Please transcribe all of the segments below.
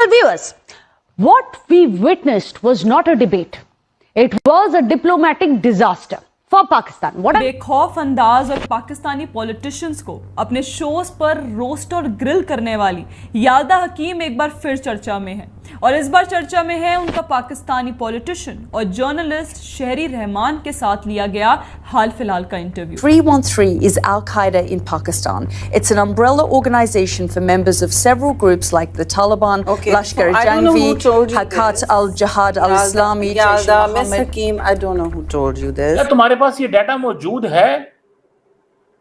Well, viewers, what we witnessed was not a debate. It was a diplomatic disaster for Pakistan. बेखौफ अंदाज और Pakistani politicians को अपने shows पर रोस्ट और ग्रिल करने वाली याल्दा हकीम एक बार फिर चर्चा में है, और इस बार चर्चा में है उनका पाकिस्तानी पॉलिटिशियन और जर्नलिस्ट शहरी रहमान के साथ लिया गया हाल फिलहाल का interview. 313 is Al-Qaeda in Pakistan. It's an umbrella organization for members of several groups like the Taliban, Lashkar-e-Jhangvi, Hakat al-Jihad al-Islami, Yalda, Miss Hakeem, I don't know who told you this. तुम्हारे पास ये data मौजूद है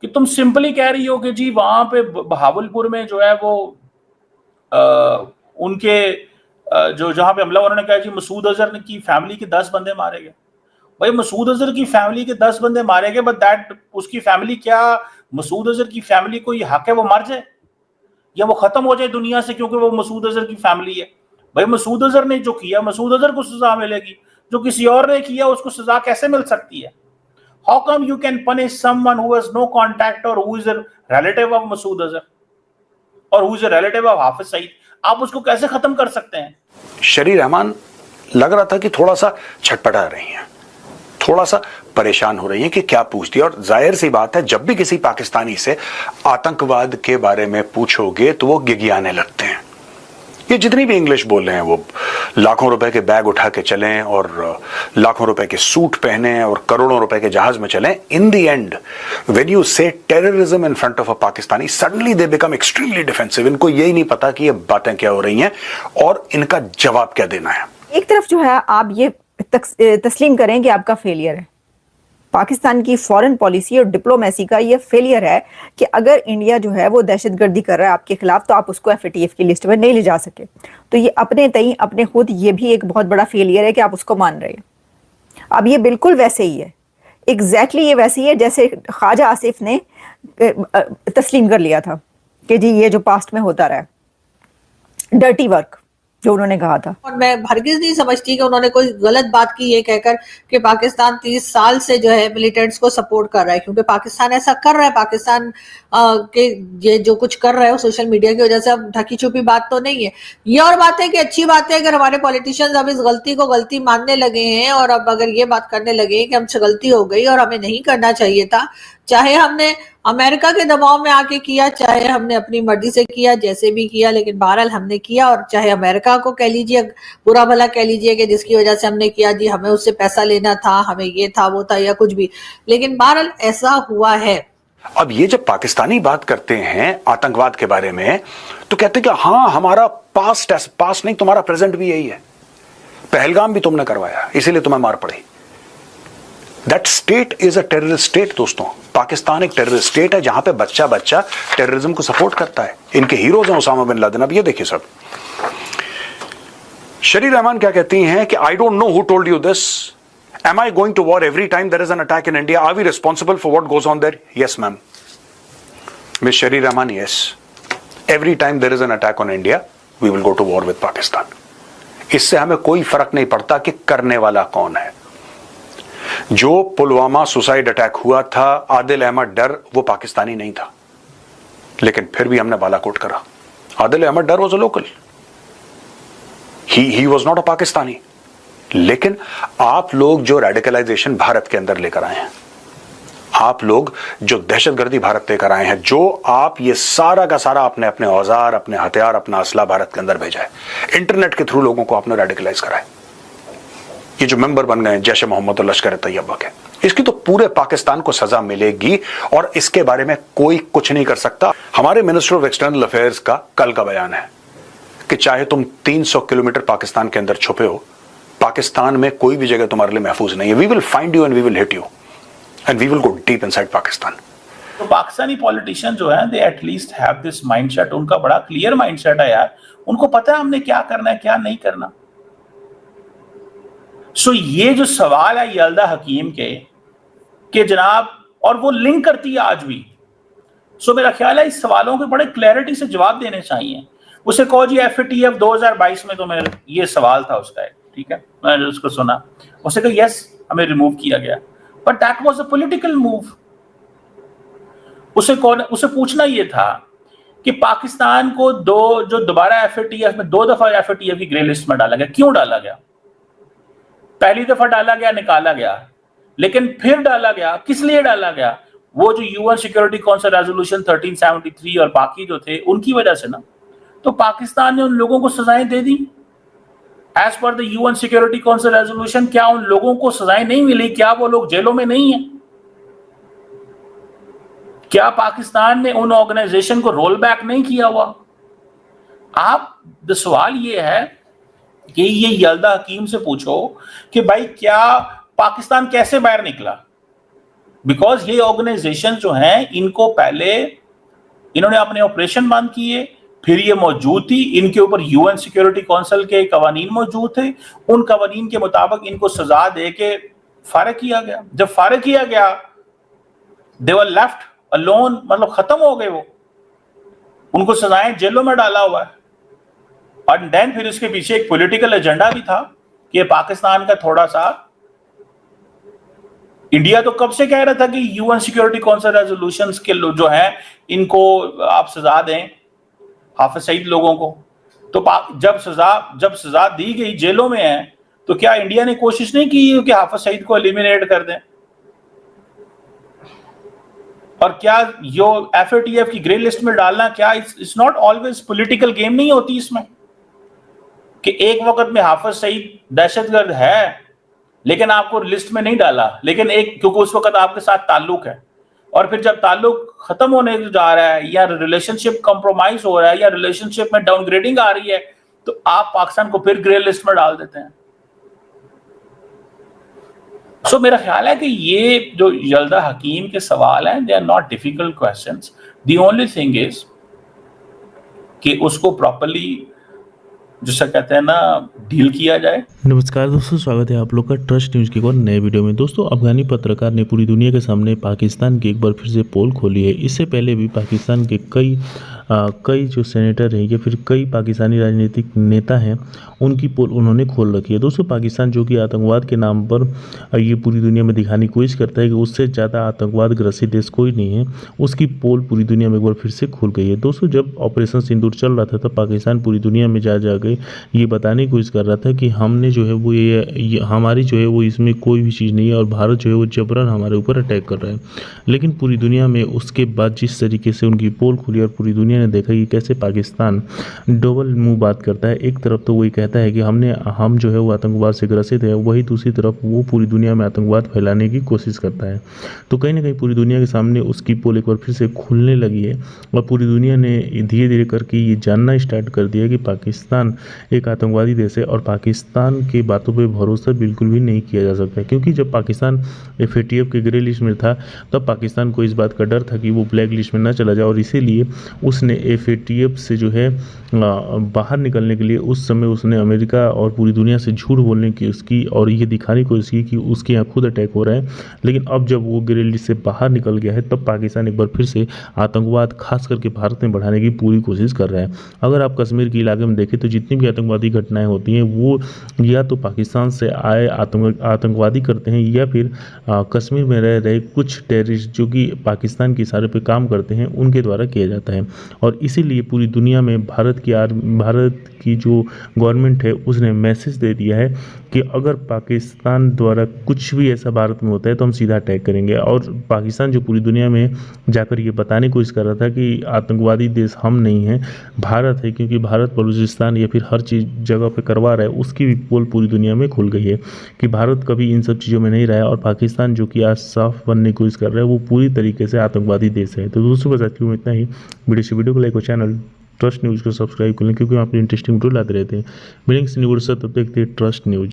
कि तुम simply कह रही हो कि जी वहां पे बहावलपुर में जो है वो उनके जो जहां पे हमला उन्होंने कहा जी मसूद अजहर की फैमिली के 10 बंदे मारे गए। भाई मसूद अजहर की फैमिली के 10 बंदे मारे गए, बट दैट उसकी फैमिली, क्या मसूद अजहर की फैमिली को ये हक है वो मर जाए या वो खत्म हो जाए दुनिया से क्योंकि वो मसूद अजहर की फैमिली है? भाई मसूद अजहर ने जो किया मसूद अजहर को सजा मिलेगी, जो किसी और ने किया उसको सजा कैसे मिल सकती है? How come you can punish someone who has no contact or who is a relative of Masood Azhar or who is a relative of Hafiz Saeed? आप उसको कैसे खत्म कर सकते हैं? शहरी रहमान लग रहा था कि थोड़ा सा छटपटा रही हैं, थोड़ा सा परेशान हो रही हैं कि क्या पूछती है। और जाहिर सी बात है, जब भी किसी पाकिस्तानी से आतंकवाद के बारे में पूछोगे तो वो गिगियाने लगते हैं। ये जितनी भी इंग्लिश बोल रहे हैं वो लाखों रुपए के बैग उठा के चलें और लाखों रुपए के सूट पहने और करोड़ों रुपए के जहाज में चलें, in the end when you say terrorism in front of a Pakistani, suddenly they become extremely defensive. इनको यही नहीं पता कि ये बातें क्या हो रही हैं और इनका जवाब क्या देना है। एक तरफ जो है आप ये तस्लीम करें कि आपका फेलियर है, पाकिस्तान की फॉरेन पॉलिसी और डिप्लोमेसी का ये फेलियर है कि अगर इंडिया जो है वो दहशतगर्दी कर रहा है आपके खिलाफ तो आप उसको FATF की लिस्ट में नहीं ले जा सके। तो ये अपने तई अपने खुद ये भी एक बहुत बड़ा फेलियर है कि आप उसको मान रहे हैं। अब ये बिल्कुल वैसे ही है, एग्जैक्टली ये वैसे ही है जैसे ख्वाजा आसिफ ने तस्लीम कर लिया था कि जी ये जो पास्ट में होता रहा है, डर्टी वर्क जो उन्होंने कहा था। और मैं हरगिज नहीं समझती कि उन्होंने कोई गलत बात की ये कहकर कि पाकिस्तान 30 साल से जो है मिलिटेंट्स को सपोर्ट कर रहा है, क्योंकि पाकिस्तान ऐसा कर रहा है। पाकिस्तान के ये जो कुछ कर रहा है वो सोशल मीडिया की वजह से अब ढकी छुपी बात तो नहीं है। ये और बात है कि अच्छी बात है अगर हमारे पॉलिटिशियंस अब इस गलती को गलती मानने लगे हैं और अब अगर ये बात करने लगे हैं कि हमसे गलती हो गई और हमें नहीं करना चाहिए था, चाहे हमने अमेरिका के दबाव में आके किया, चाहे हमने अपनी मर्जी से किया, जैसे भी किया, लेकिन बहरहाल हमने किया। और चाहे अमेरिका को कह लीजिए, बुरा भला कह लीजिए कि जिसकी वजह से हमने किया, जी हमें उससे पैसा लेना था, हमें ये था वो था या कुछ भी, लेकिन बहरहाल ऐसा हुआ है। अब ये जब पाकिस्तानी बात करते हैं आतंकवाद के बारे में तो कहते हैं कि हाँ हमारा पास्ट नहीं, तुम्हारा प्रेजेंट भी यही है, पहलगाम भी तुमने करवाया इसीलिए तुम्हें मार पड़ी। That state is a terrorist state दोस्तों। पाकिस्तान एक टेररिस्ट स्टेट है जहां पे बच्चा बच्चा टेररिज्म को सपोर्ट करता है। इनके हीरोज हैं उसामा बिन लादेन। अब ये देखिए सब, शहरी रहमान क्या कहती हैं कि I don't know who told you this, am I going to war every time there is an attack in India, are we responsible for what goes on there? Yes ma'am, miss Sherry Rehman, yes, every time there is an attack on India we will go to war with Pakistan. इससे हमें कोई फर्क नहीं पड़ता कि करने वाला कौन है। जो पुलवामा सुसाइड अटैक हुआ था, आदिल अहमद डर वो पाकिस्तानी नहीं था, लेकिन फिर भी हमने बालाकोट करा। आदिल अहमद डर was a local, he was not a Pakistani. लेकिन आप लोग जो रेडिकलाइजेशन भारत के अंदर लेकर आए हैं, आप लोग जो दहशतगर्दी भारत लेकर आए हैं, जो आप ये सारा का सारा आपने अपने औजार, अपने हथियार, अपना असला भारत के अंदर भेजा है, इंटरनेट के थ्रू लोगों को आपने रेडिकलाइज करा है। ये जो मेंबर बन गए जैश मोहम्मद और लश्कर तैयबा के, इसकी तो पूरे पाकिस्तान को सजा मिलेगी और इसके बारे में कोई कुछ नहीं कर सकता। हमारे मिनिस्टर ऑफ एक्सटर्नल अफेयर्स का कल का बयान है कि चाहे तुम 300 किलोमीटर पाकिस्तान के अंदर छुपे हो, पाकिस्तान में कोई भी जगह तुम्हारे लिए महफूज नहीं है। We will find you and we will hit you and we will go deep inside Pakistan. तो पाकिस्तानी पॉलिटिशियन जो है, they at least have this mindset. उनका बड़ा क्लियर माइंडसेट है यार, उनको पता है हमने क्या करना है क्या नहीं करना। सो ये जो सवाल है यल्दा हकीम के जनाब, और वो लिंक करती है आज भी, सो मेरा ख्याल है इस सवालों के बड़े क्लैरिटी से जवाब देने चाहिए। उसे कहो जी FATF 2022 में तो मेरा ये सवाल था उसका, ठीक है, मैंने उसको सुना, उसे कहा यस हमें रिमूव किया गया, but that was a political move. उसे पूछना ये था कि पाकिस्तान को दोबारा FATF में 2 दफा FATF की ग्रे लिस्ट में डाला गया। क्यों डाला गया? पहली दफा डाला गया, निकाला गया, लेकिन फिर डाला गया। किस लिए डाला गया? वो जो UN सिक्योरिटी काउंसिल रेजोल्यूशन 1373 और बाकी जो थे उनकी वजह से ना। तो पाकिस्तान ने उन लोगों को सजाएं दे दी as per the UN security council resolution. क्या उन लोगों को सजाएं नहीं मिली? क्या वो लोग जेलों में नहीं है? क्या पाकिस्तान ने उन ऑर्गेनाइजेशन को रोल बैक नहीं किया हुआ? सवाल ये है कि ये यल्दा हकीम से पूछो कि भाई क्या पाकिस्तान कैसे बाहर निकला? बिकॉज ये ऑर्गेनाइजेशन जो हैं इनको पहले इन्होंने अपने ऑपरेशन बंद किए, फिर ये मौजूद थी, इनके ऊपर UN सिक्योरिटी काउंसिल के कवानीन मौजूद थे, उन कवानीन के मुताबिक इनको सजा दे के फारिग किया गया। जब फारिग किया गया दे वर लेफ्ट अलोन, मतलब खत्म हो गए वो, उनको सजाएं जेलों में डाला हुआ है। और देन फिर उसके पीछे एक पॉलिटिकल एजेंडा भी था कि पाकिस्तान का थोड़ा सा, इंडिया तो कब से कह रहा था कि UN सिक्योरिटी काउंसिल रेजोल्यूशंस के जो हैं इनको आप सजा दें हाफिज सईद लोगों को। तो जब सजा दी गई, जेलों में है, तो क्या इंडिया ने कोशिश नहीं की कि हाफिज सईद को एलिमिनेट कर दें? और क्या यो FATF की ग्रे लिस्ट में डालना, क्या it's not always political game नहीं होती इसमें कि एक वक्त में हाफिज सईद दहशतगर्द है लेकिन आपको लिस्ट में नहीं डाला, लेकिन क्योंकि उस वक्त आपके साथ ताल्लुक है, और फिर जब ताल्लुक खत्म होने जा रहा है या रिलेशनशिप कंप्रोमाइज हो रहा है या रिलेशनशिप में डाउनग्रेडिंग आ रही है, तो आप पाकिस्तान को फिर ग्रे लिस्ट में डाल देते हैं। सो मेरा ख्याल है कि ये जो यल्दा हकीम के सवाल हैं they are not difficult questions. The only thing is कि उसको प्रॉपर्ली जिसे कहते हैं ना डील किया जाए। नमस्कार दोस्तों, स्वागत है आप लोग का ट्रस्ट न्यूज़ के एक और नए वीडियो में। दोस्तों, अफगानी पत्रकार ने पूरी दुनिया के सामने पाकिस्तान की एक बार फिर से पोल खोली है। इससे पहले भी पाकिस्तान के कई जो सेनेटर हैं या फिर कई पाकिस्तानी राजनीतिक नेता हैं उनकी पोल उन्होंने खोल रखी है। दोस्तों, पाकिस्तान जो कि आतंकवाद के नाम पर ये पूरी दुनिया में दिखाने की कोशिश करता है कि उससे ज़्यादा आतंकवाद ग्रसित देश कोई नहीं है, उसकी पोल पूरी दुनिया में एक बार फिर से खुल गई है। दोस्तों, जब ऑपरेशन सिंदूर चल रहा था तो पाकिस्तान पूरी दुनिया में जा के ये बताने की कोशिश कर रहा था कि हमने जो है वो ये हमारी जो है वो इसमें कोई भी चीज़ नहीं है और भारत जो है वो जबरन हमारे ऊपर अटैक कर रहा है। लेकिन पूरी दुनिया में उसके बाद जिस तरीके से उनकी पोल खुली और पूरी दुनिया ने देखा कि कैसे पाकिस्तान डबल मुंह बात करता है। एक तरफ तो वही कहता है कि हम जो है वो आतंकवाद से ग्रसित है, वही दूसरी तरफ वो पूरी दुनिया में आतंकवाद फैलाने की कोशिश करता है। तो कहीं ना कहीं पूरी दुनिया के सामने उसकी पोल एक बार फिर से खुलने लगी है और पूरी दुनिया ने धीरे धीरे करके ये जानना स्टार्ट कर दिया कि पाकिस्तान एक आतंकवादी देश है और पाकिस्तान की बातों पे भरोसा बिल्कुल भी नहीं किया जा सकता। क्योंकि जब पाकिस्तान FATF के ग्रे लिस्ट में था तब पाकिस्तान को इस बात का डर था कि वो ब्लैक लिस्ट में ना चला जाए और इसीलिए उसने FATF से जो है बाहर निकलने के लिए उस समय उसने अमेरिका और पूरी दुनिया से झूठ बोलने की उसकी और ये दिखाने की कोशिश की कि उसके यहाँ खुद अटैक हो रहा है। लेकिन अब जब वो ग्रे लिस्ट से बाहर निकल गया है तब पाकिस्तान एक बार फिर से आतंकवाद खास करके भारत में बढ़ाने की पूरी कोशिश कर रहा है। अगर आप कश्मीर के इलाके में देखें तो जितनी भी आतंकवादी घटनाएं होती हैं वो या तो पाकिस्तान से आए आतंकवादी करते हैं या फिर कश्मीर में रह रहे कुछ टेररिस्ट जो कि पाकिस्तान के इशारे पर काम करते हैं उनके द्वारा किया जाता है। और इसीलिए पूरी दुनिया में भारत की जो गवर्नमेंट है उसने मैसेज दे दिया है कि अगर पाकिस्तान द्वारा कुछ भी ऐसा भारत में होता है तो हम सीधा अटैक करेंगे। और पाकिस्तान जो पूरी दुनिया में जाकर ये बताने की कोशिश कर रहा था कि आतंकवादी देश हम नहीं हैं, भारत है, क्योंकि भारत बलूचिस्तान या फिर हर चीज़ जगह पे करवा रहा है, उसकी भी पोल पूरी दुनिया में खुल गई है कि भारत कभी इन सब चीज़ों में नहीं रहा है और पाकिस्तान जो कि आज साफ बनने की कोशिश कर रहा है वो पूरी तरीके से आतंकवादी देश है। तो दोस्तों, बस आज में इतना ही। वीडियो को लाइक और चैनल ट्रस्ट न्यूज़ को सब्सक्राइब कर लें क्योंकि वहाँ पर इंटरेस्टिंग वीडियो लाते रहते हैं। मिलेंगे न्यूज़ तब देखते हैं ट्रस्ट न्यूज़।